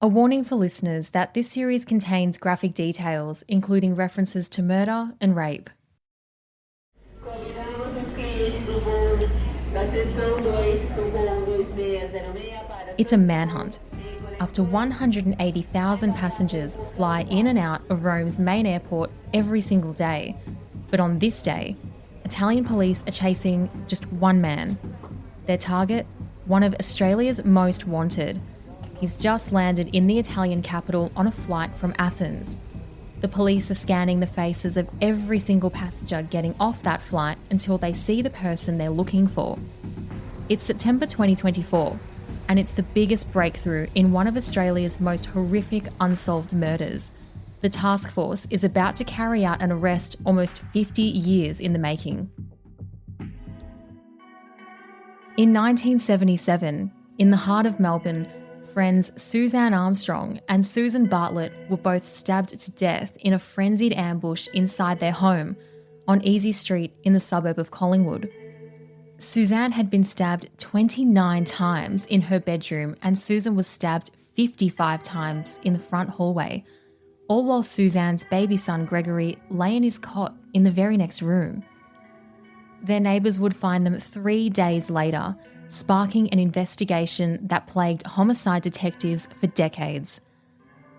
A warning for listeners that this series contains graphic details, including references to murder and rape. It's a manhunt. Up to 180,000 passengers fly in and out of Rome's main airport every single day. But on this day, Italian police are chasing just one man. Their target, one of Australia's most wanted. He's just landed in the Italian capital on a flight from Athens. The police are scanning the faces of every single passenger getting off that flight until they see the person they're looking for. It's September 2024, and it's the biggest breakthrough in one of Australia's most horrific unsolved murders. The task force is about to carry out an arrest almost 50 years in the making. In 1977, in the heart of Melbourne, friends Suzanne Armstrong and Susan Bartlett were both stabbed to death in a frenzied ambush inside their home on Easey Street in the suburb of Collingwood. Suzanne had been stabbed 29 times in her bedroom and Susan was stabbed 55 times in the front hallway, all while Suzanne's baby son Gregory lay in his cot in the very next room. Their neighbours would find them 3 days later, sparking an investigation that plagued homicide detectives for decades.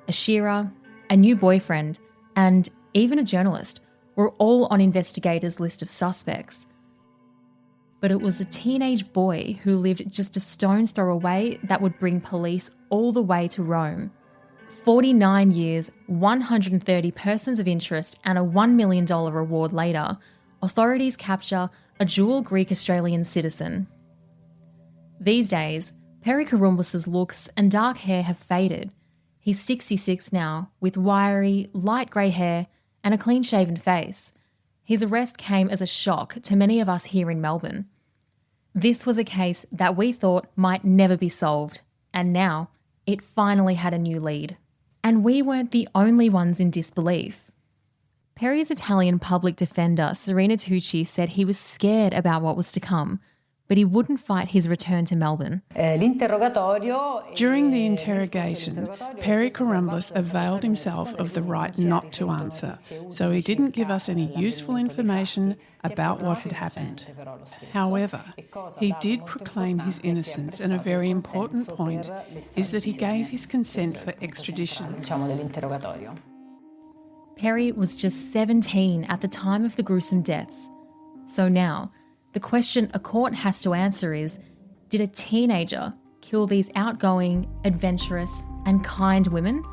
A shearer, a new boyfriend, and even a journalist were all on investigators' list of suspects. But it was a teenage boy who lived just a stone's throw away that would bring police all the way to Rome. 49 years, 130 persons of interest, and a $1 million reward later, authorities capture a dual Greek-Australian citizen. These days, Perry Karumbas's looks and dark hair have faded. He's 66 now, with wiry, light grey hair and a clean-shaven face. His arrest came as a shock to many of us here in Melbourne. This was a case that we thought might never be solved, and now it finally had a new lead. And we weren't the only ones in disbelief. Perry's Italian public defender, Serena Tucci, said he was scared about what was to come, but he wouldn't fight his return to Melbourne. During the interrogation, Perry Karumbas availed himself of the right not to answer, so he didn't give us any useful information about what had happened. However, he did proclaim his innocence, and a very important point is that he gave his consent for extradition. Perry was just 17 at the time of the gruesome deaths. So now, the question a court has to answer is, did a teenager kill these outgoing, adventurous and kind women?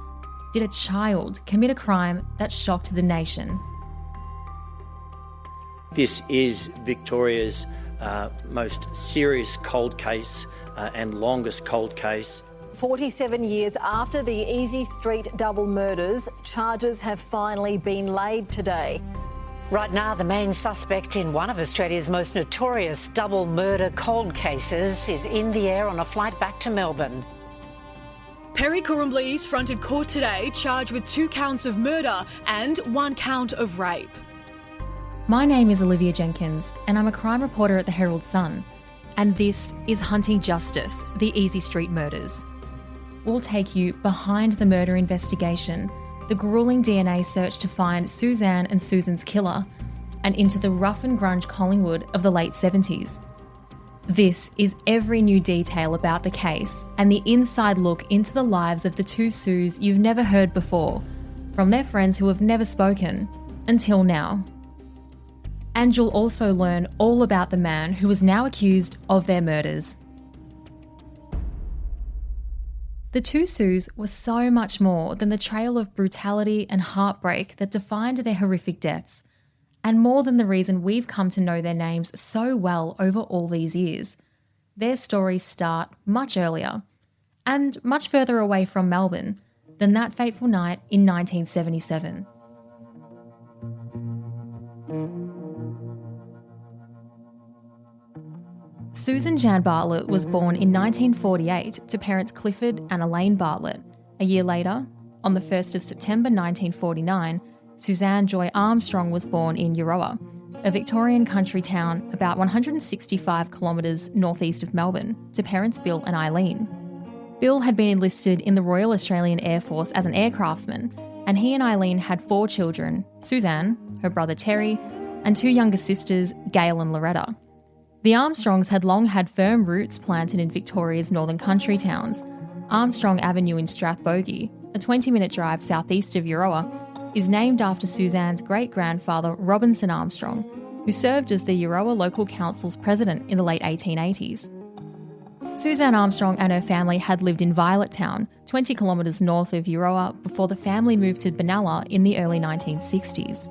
Did a child commit a crime that shocked the nation? This is Victoria's most serious cold case and longest cold case. 47 years after the Easey Street double murders, charges have finally been laid today. Right now, the main suspect in one of Australia's most notorious double murder cold cases is in the air on a flight back to Melbourne. Perry Karumbas fronted court today, charged with 2 counts of murder and 1 count of rape. My name is Olivia Jenkins, and I'm a crime reporter at the Herald Sun. And this is Hunting Justice, the Easey Street Murders. We'll take you behind the murder investigation, the gruelling DNA search to find Suzanne and Susan's killer, and into the rough and grunge Collingwood of the late 70s. This is every new detail about the case and the inside look into the lives of the 2 Sues you've never heard before, from their friends who have never spoken, until now. And you'll also learn all about the man who is now accused of their murders. The 2 Sues were so much more than the trail of brutality and heartbreak that defined their horrific deaths, and more than the reason we've come to know their names so well over all these years. Their stories start much earlier, and much further away from Melbourne than that fateful night in 1977. Susan Jan Bartlett was born in 1948 to parents Clifford and Elaine Bartlett. A year later, on the 1st of September 1949, Suzanne Joy Armstrong was born in Euroa, a Victorian country town about 165 kilometres northeast of Melbourne, to parents Bill and Eileen. Bill had been enlisted in the Royal Australian Air Force as an aircraftsman, and he and Eileen had 4 children, Suzanne, her brother Terry, and 2 younger sisters, Gail and Loretta. The Armstrongs had long had firm roots planted in Victoria's northern country towns. Armstrong Avenue in Strathbogie, a 20-minute drive southeast of Euroa, is named after Suzanne's great-grandfather Robinson Armstrong, who served as the Euroa Local Council's president in the late 1880s. Suzanne Armstrong and her family had lived in Violet Town, 20 kilometres north of Euroa, before the family moved to Benalla in the early 1960s.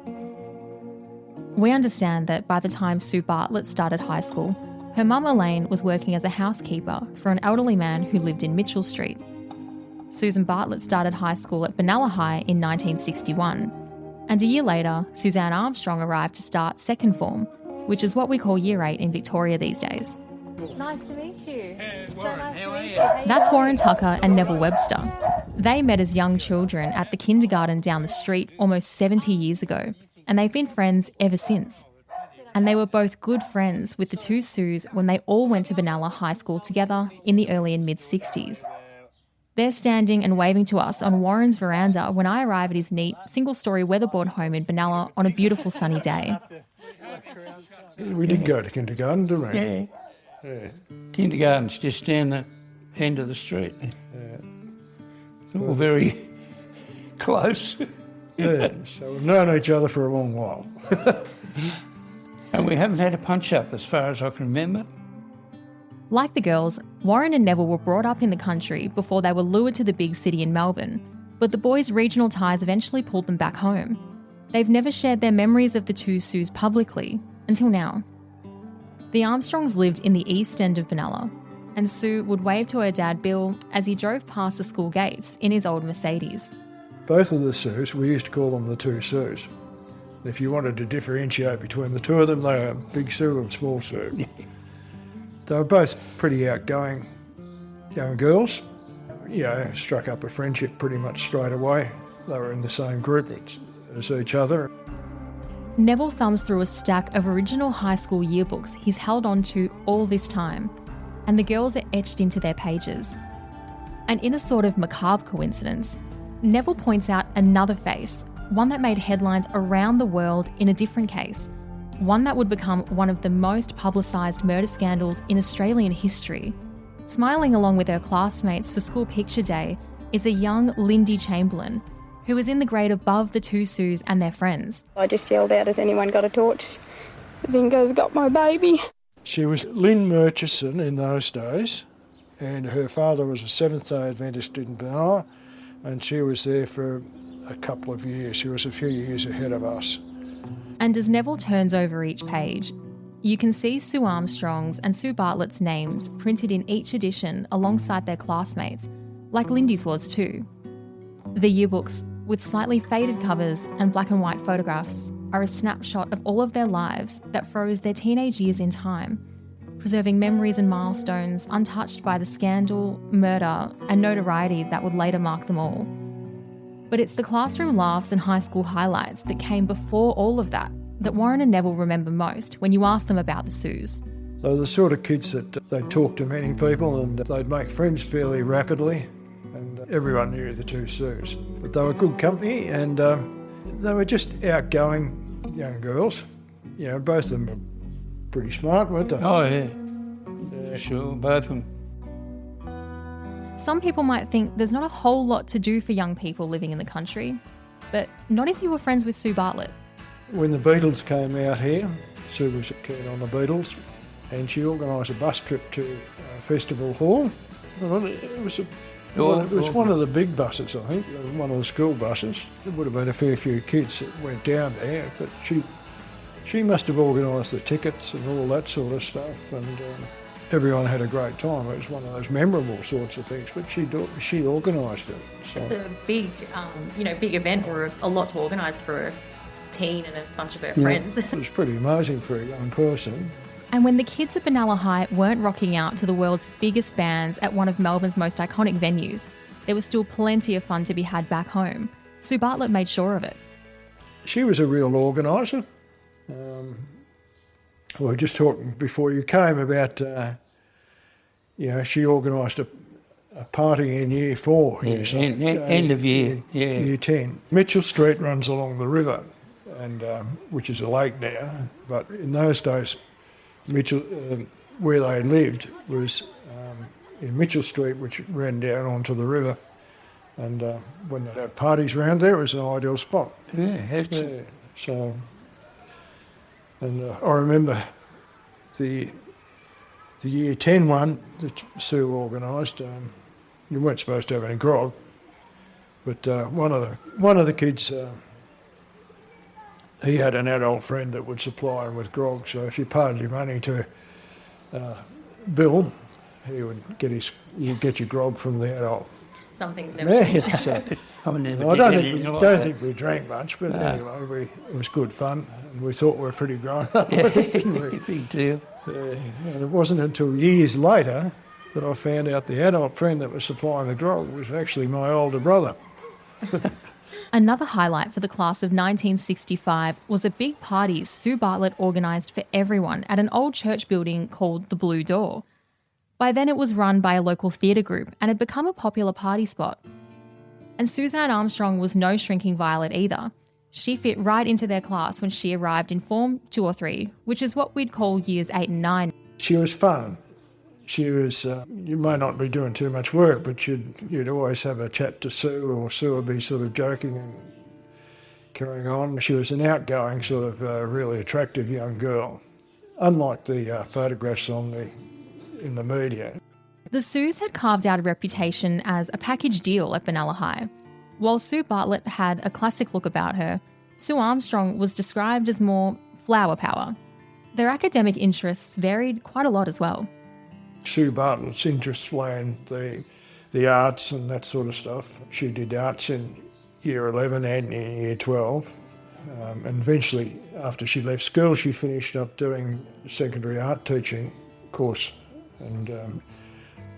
We understand that by the time Sue Bartlett started high school, her mum Elaine was working as a housekeeper for an elderly man who lived in Mitchell Street. Susan Bartlett started high school at Benalla High in 1961, and a year later, Suzanne Armstrong arrived to start second form, which is what we call Year 8 in Victoria these days. Nice to meet you. Hey, So Warren, nice how to are meet you? you. That's Warren Tucker and Neville Webster. They met as young children at the kindergarten down the street almost 70 years ago, and they've been friends ever since. And they were both good friends with the 2 Sues when they all went to Benalla High School together in the early and mid-60s. They're standing and waving to us on Warren's veranda when I arrive at his neat, single-storey weatherboard home in Benalla on a beautiful sunny day. We did go to kindergarten, didn't we? Yeah. Yeah. Kindergarten's just down the end of the street. It's all very close. Yeah, so we've known each other for a long while. And we haven't had a punch-up as far as I can remember. Like the girls, Warren and Neville were brought up in the country before they were lured to the big city in Melbourne, but the boys' regional ties eventually pulled them back home. They've never shared their memories of the 2 Sues publicly, until now. The Armstrongs lived in the east end of Benalla, and Sue would wave to her dad Bill as he drove past the school gates in his old Mercedes. Both of the Sues, we used to call them the 2 Sues. If you wanted to differentiate between the 2 of them, they were Big Sue and Small Sue. They were both pretty outgoing young girls. Struck up a friendship pretty much straight away. They were in the same group as each other. Neville thumbs through a stack of original high school yearbooks he's held on to all this time, and the girls are etched into their pages. And in a sort of macabre coincidence, Neville points out another face, one that made headlines around the world in a different case, one that would become one of the most publicised murder scandals in Australian history. Smiling along with her classmates for school picture day is a young Lindy Chamberlain, who was in the grade above the 2 Sues and their friends. I just yelled out, has anyone got a torch? Dingo's got my baby. She was Lynn Murchison in those days, and her father was a Seventh-day Adventist in Benalla, and she was there for a couple of years. She was a few years ahead of us. And as Neville turns over each page, you can see Sue Armstrong's and Sue Bartlett's names printed in each edition alongside their classmates, like Lindy's was too. The yearbooks, with slightly faded covers and black and white photographs, are a snapshot of all of their lives that froze their teenage years in time, preserving memories and milestones untouched by the scandal, murder, and notoriety that would later mark them all. But it's the classroom laughs and high school highlights that came before all of that Warren and Neville remember most when you ask them about the Sues. They were the sort of kids that they'd talk to many people and they'd make friends fairly rapidly, and everyone knew the 2 Sues. But they were good company, and they were just outgoing young girls. Both of them were pretty smart, weren't they? Oh, yeah. Sure, both of them. Some people might think there's not a whole lot to do for young people living in the country, but not if you were friends with Sue Bartlett. When the Beatles came out here, Sue was keen on the Beatles, and she organised a bus trip to Festival Hall. It was one of the big buses, I think, one of the school buses. There would have been a fair few kids that went down there, but she must have organised the tickets and all that sort of stuff, and everyone had a great time. It was one of those memorable sorts of things, but she organised it. So. It's a big, big event, or a lot to organise for a teen and a bunch of her friends. It was pretty amazing for a young person. And when the kids at Benalla High weren't rocking out to the world's biggest bands at one of Melbourne's most iconic venues, there was still plenty of fun to be had back home. Sue Bartlett made sure of it. She was a real organiser. We were just talking before you came about, she organised a party in year 4. End of year, Year 10. Mitchell Street runs along the river, and which is a lake now. But in those days, Mitchell, where they lived, was in Mitchell Street, which ran down onto the river. And when they'd have parties around there, it was an ideal spot. So, and I remember the year 10 one that Sue organised. You weren't supposed to have any grog, but one of the kids, he had an adult friend that would supply him with grog. So if you paid your money to Bill, he would you'd get your grog from the adult. Some things never change. So, I don't think we drank much, but anyway, it was good fun, and we thought we were pretty grown up, didn't we? Big deal. And it wasn't until years later that I found out the adult friend that was supplying the grog was actually my older brother. Another highlight for the class of 1965 was a big party Sue Bartlett organised for everyone at an old church building called the Blue Door. By then it was run by a local theatre group and had become a popular party spot. And Suzanne Armstrong was no shrinking violet either. She fit right into their class when she arrived in Form 2 or 3, which is what we'd call years 8 and 9. She was fun. She was, you may not be doing too much work, but you'd always have a chat to Sue, or Sue would be sort of joking and carrying on. She was an outgoing, sort of really attractive young girl, unlike the photographs in the media. The Sues had carved out a reputation as a package deal at Benalla High. While Sue Bartlett had a classic look about her, Sue Armstrong was described as more flower power. Their academic interests varied quite a lot as well. Sue Bartlett's interests lay in the arts and that sort of stuff. She did arts in year 11 and in year 12. And eventually, after she left school, she finished up doing a secondary art teaching course and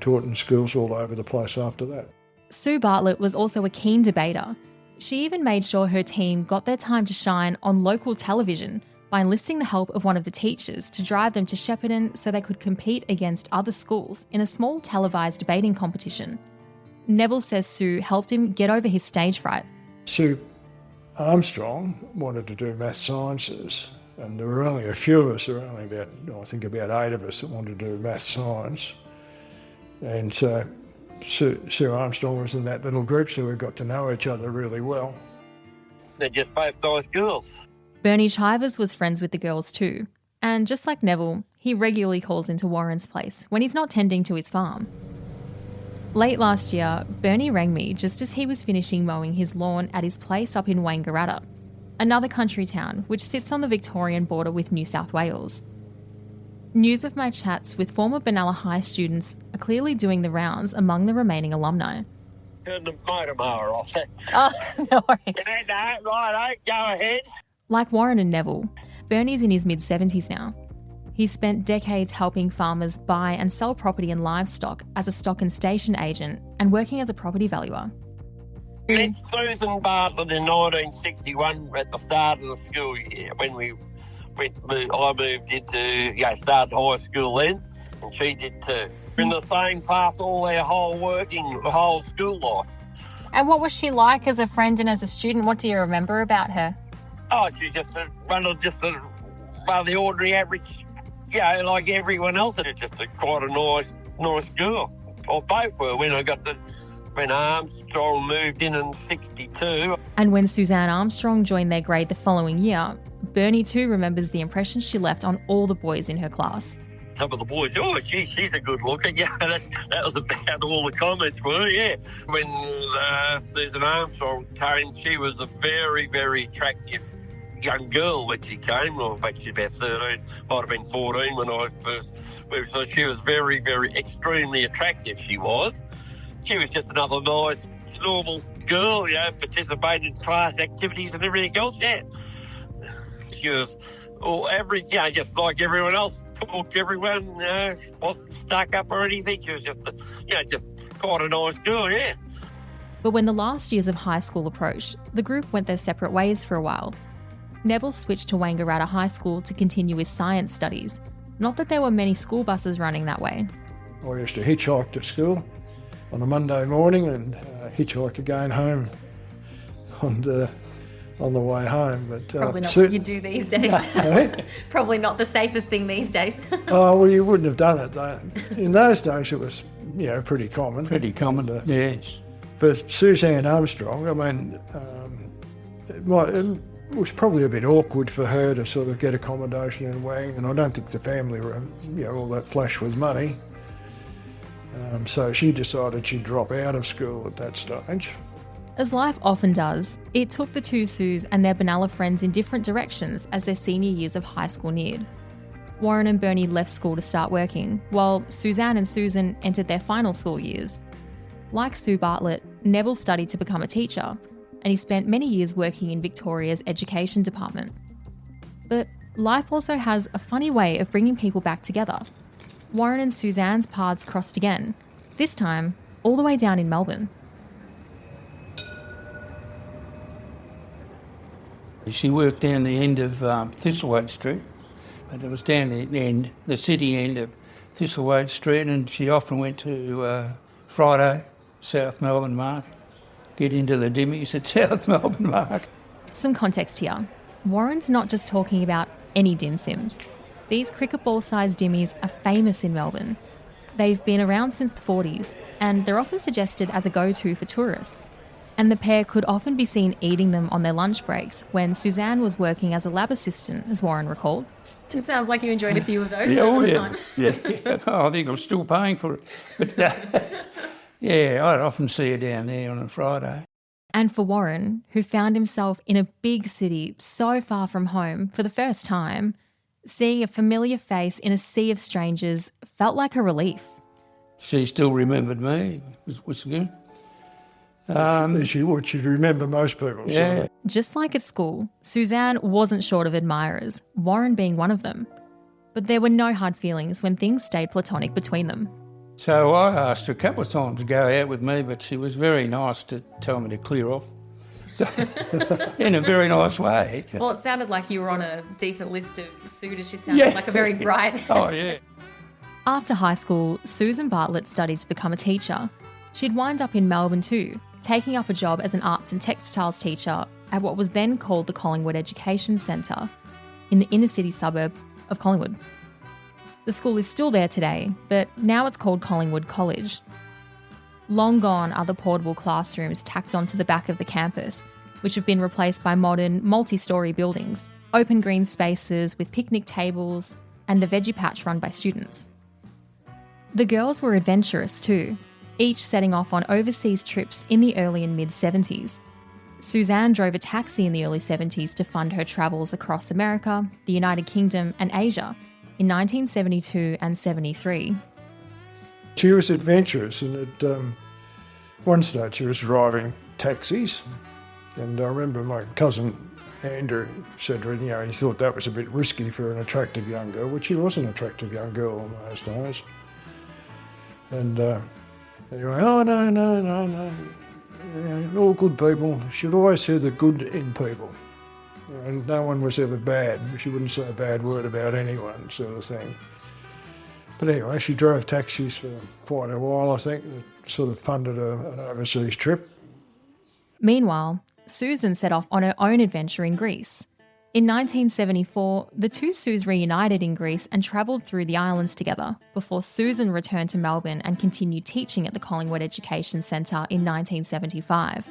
taught in schools all over the place after that. Sue Bartlett was also a keen debater. She even made sure her team got their time to shine on local television by enlisting the help of one of the teachers to drive them to Shepparton so they could compete against other schools in a small televised debating competition. Neville says Sue helped him get over his stage fright. Sue Armstrong wanted to do maths sciences, and there were only a few of us, there were only about 8 of us that wanted to do maths science. And so Sue Armstrong was in that little group, so we got to know each other really well. They're just both nice girls. Bernie Chivers was friends with the girls too, and just like Neville, he regularly calls into Warren's place when he's not tending to his farm. Late last year, Bernie rang me just as he was finishing mowing his lawn at his place up in Wangaratta, another country town which sits on the Victorian border with New South Wales. News of my chats with former Benalla High students are clearly doing the rounds among the remaining alumni. Turn the motor mower off. Oh, no worries. Right, go ahead. Like Warren and Neville, Bernie's in his mid-70s now. He's spent decades helping farmers buy and sell property and livestock as a stock and station agent and working as a property valuer. Met Susan Bartlett in 1961 at the start of the school year when I moved into, started high school then, and she did too. In the same class all their whole school life. And what was she like as a friend and as a student? What do you remember about her? Oh, she's just one of the ordinary average, like everyone else. It's just quite a nice girl. Or both were when Armstrong moved in 62. And when Suzanne Armstrong joined their grade the following year, Bernie too remembers the impression she left on all the boys in her class. Some of the boys, she's a good looker. Yeah, that was about all the comments were, yeah. When Susan Armstrong came, she was a very, very attractive young girl when she came. Well, in fact, she's about 13, might have been 14 when I first moved. So she was very, very extremely attractive, she was. She was just another nice, normal girl, participated in class activities and everything else, yeah. She was just like everyone else, talked to everyone, wasn't stuck up or anything. She was just quite a nice girl, yeah. But when the last years of high school approached, the group went their separate ways for a while. Neville switched to Wangaratta High School to continue his science studies. Not that there were many school buses running that way. I used to hitchhike to school, on a Monday morning and hitchhike again home on the way home. But probably not what you do these days. Probably not the safest thing these days. Oh, well, you wouldn't have done it, though. In those days, it was, pretty common. Pretty common, yes. For Suzanne Armstrong, I mean, it was probably a bit awkward for her to sort of get accommodation in Wang, and I don't think the family were, all that flush with money. So she decided she'd drop out of school at that stage. As life often does, it took the two Sues and their Benalla friends in different directions as their senior years of high school neared. Warren and Bernie left school to start working, while Suzanne and Susan entered their final school years. Like Sue Bartlett, Neville studied to become a teacher, and he spent many years working in Victoria's education department. But life also has a funny way of bringing people back together. Warren and Suzanne's paths crossed again, this time all the way down in Melbourne. She worked down the end of Thistlewade Street, and it was down the city end of Thistlewade Street, and she often went to Friday, South Melbourne Market, get into the dimmies at South Melbourne Market. Some context here. Warren's not just talking about any dim sims. These cricket ball-sized dimmies are famous in Melbourne. They've been around since the 40s, and they're often suggested as a go-to for tourists. And the pair could often be seen eating them on their lunch breaks when Suzanne was working as a lab assistant, as Warren recalled. It sounds like you enjoyed a few of those over the time. Yeah. Oh, I think I'm still paying for it. But I'd often see her down there on a Friday. And for Warren, who found himself in a big city so far from home for the first time, seeing a familiar face in a sea of strangers felt like a relief. She still remembered me, which was good. She would. She'd remember most people. Yeah. So. Just like at school, Suzanne wasn't short of admirers, Warren being one of them. But there were no hard feelings when things stayed platonic between them. So I asked her a couple of times to go out with me, but she was very nice to tell me to clear off. So, in a very nice way. Well, it sounded like you were on a decent list of suitors. She sounded like a very bright... Oh, yeah. After high school, Susan Bartlett studied to become a teacher. She'd wind up in Melbourne too, taking up a job as an arts and textiles teacher at what was then called the Collingwood Education Centre in the inner city suburb of Collingwood. The school is still there today, but now it's called Collingwood College. Long gone are the portable classrooms tacked onto the back of the campus, which have been replaced by modern, multi-storey buildings, open green spaces with picnic tables, and a veggie patch run by students. The girls were adventurous too, each setting off on overseas trips in the early and mid-70s. Suzanne drove a taxi in the early 70s to fund her travels across America, the United Kingdom and Asia in 1972 and 73. She was adventurous, and at one stage she was driving taxis, and I remember my cousin Andrew said to her, he thought that was a bit risky for an attractive young girl, which she was an attractive young girl in those days. And anyway, oh, no. All good people. She'd always see the good in people. And no one was ever bad. She wouldn't say a bad word about anyone, sort of thing. But anyway, she drove taxis for quite a while, I think. It sort of funded an overseas trip. Meanwhile, Susan set off on her own adventure in Greece. In 1974, the two Sues reunited in Greece and travelled through the islands together before Susan returned to Melbourne and continued teaching at the Collingwood Education Centre in 1975.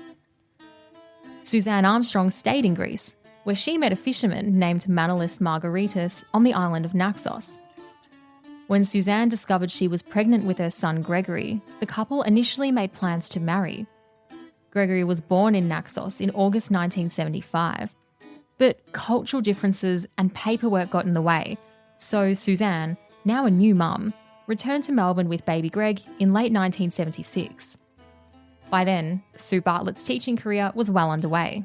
Suzanne Armstrong stayed in Greece, where she met a fisherman named Manolis Margaritis on the island of Naxos. When Suzanne discovered she was pregnant with her son Gregory, the couple initially made plans to marry. Gregory was born in Naxos in August 1975. But cultural differences and paperwork got in the way, so Suzanne, now a new mum, returned to Melbourne with baby Greg in late 1976. By then, Sue Bartlett's teaching career was well underway.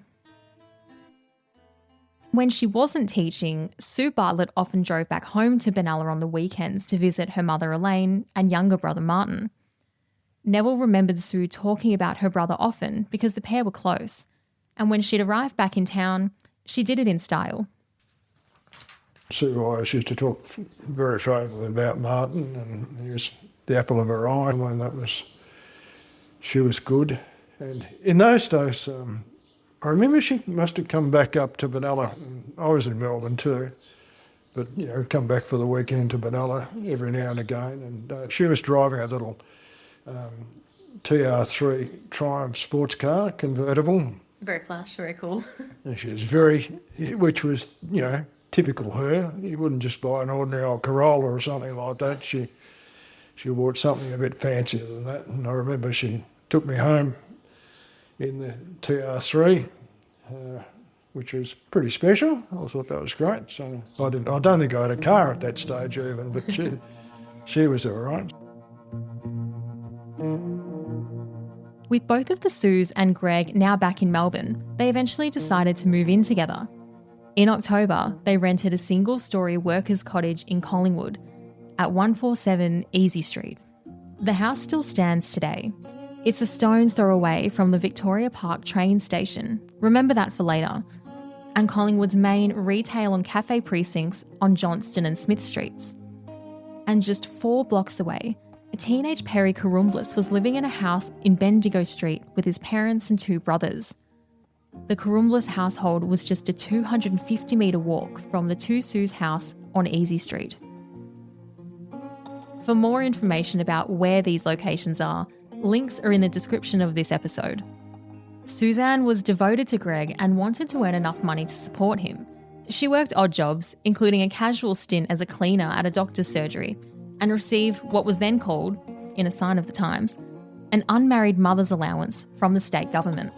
When she wasn't teaching, Sue Bartlett often drove back home to Benalla on the weekends to visit her mother Elaine and younger brother Martin. Neville remembered Sue talking about her brother often because the pair were close, and when she'd arrived back in town, she did it in style. Sue always used to talk very favourably about Martin, and he was the apple of her eye when that was she was good. And in those days, I remember she must have come back up to Benalla. I was in Melbourne too, but come back for the weekend to Benalla every now and again. And she was driving a little TR3 Triumph sports car, convertible. Very flash, very cool. And she was which was, typical her. You wouldn't just buy an ordinary old Corolla or something like that. She bought something a bit fancier than that. And I remember she took me home in the TR3, which was pretty special. I thought that was great. So I don't think I had a car at that stage even, but she was all right. With both of the Sues and Greg now back in Melbourne, they eventually decided to move in together. In October, they rented a single-storey workers' cottage in Collingwood at 147 Easey Street. The house still stands today. It's a stone's throw away from the Victoria Park train station. Remember that for later. And Collingwood's main retail and cafe precincts on Johnston and Smith Streets. And just 4 blocks away, a teenage Perry Korumblis was living in a house in Bendigo Street with his parents and 2 brothers. The Korumblis household was just a 250-metre walk from the 2 Sues' house on Easey Street. For more information about where these locations are, links are in the description of this episode. Suzanne was devoted to Greg and wanted to earn enough money to support him. She worked odd jobs, including a casual stint as a cleaner at a doctor's surgery, and received what was then called, in a sign of the times, an unmarried mother's allowance from the state government.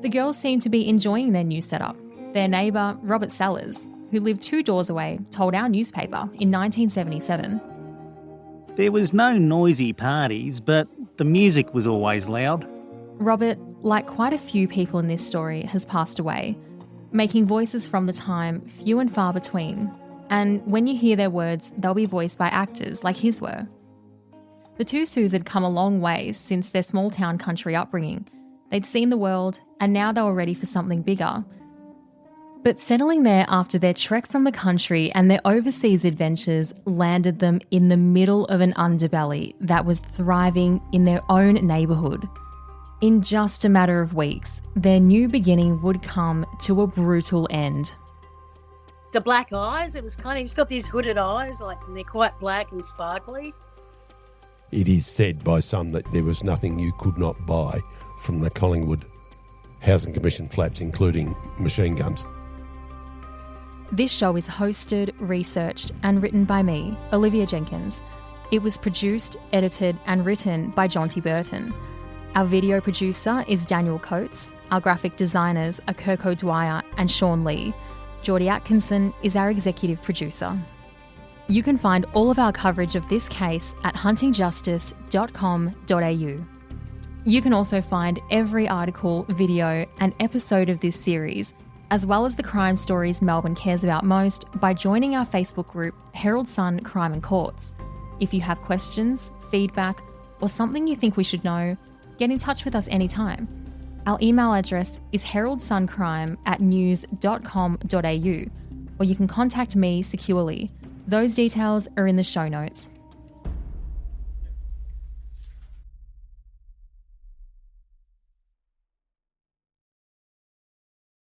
The girls seemed to be enjoying their new setup. Their neighbour, Robert Sellers, who lived 2 doors away, told our newspaper in 1977. There was no noisy parties, but the music was always loud. Robert, like quite a few people in this story, has passed away, making voices from the time few and far between. And when you hear their words, they'll be voiced by actors like his were. The 2 Sues had come a long way since their small town country upbringing. They'd seen the world, and now they were ready for something bigger. But settling there after their trek from the country and their overseas adventures landed them in the middle of an underbelly that was thriving in their own neighbourhood. In just a matter of weeks, their new beginning would come to a brutal end. The black eyes, it was kind of, he's got these hooded eyes, and they're quite black and sparkly. It is said by some that there was nothing you could not buy from the Collingwood Housing Commission flats, including machine guns. This show is hosted, researched and written by me, Olivia Jenkins. It was produced, edited and written by Jonty Burton. Our video producer is Daniel Coates. Our graphic designers are Kirko Dwyer and Sean Lee. Geordie Atkinson is our executive producer. You can find all of our coverage of this case at huntingjustice.com.au. You can also find every article, video and episode of this series, as well as the crime stories Melbourne cares about most, by joining our Facebook group, Herald Sun Crime and Courts. If you have questions, feedback, or something you think we should know, get in touch with us anytime. Our email address is heraldsuncrime@news.com.au, or you can contact me securely. Those details are in the show notes.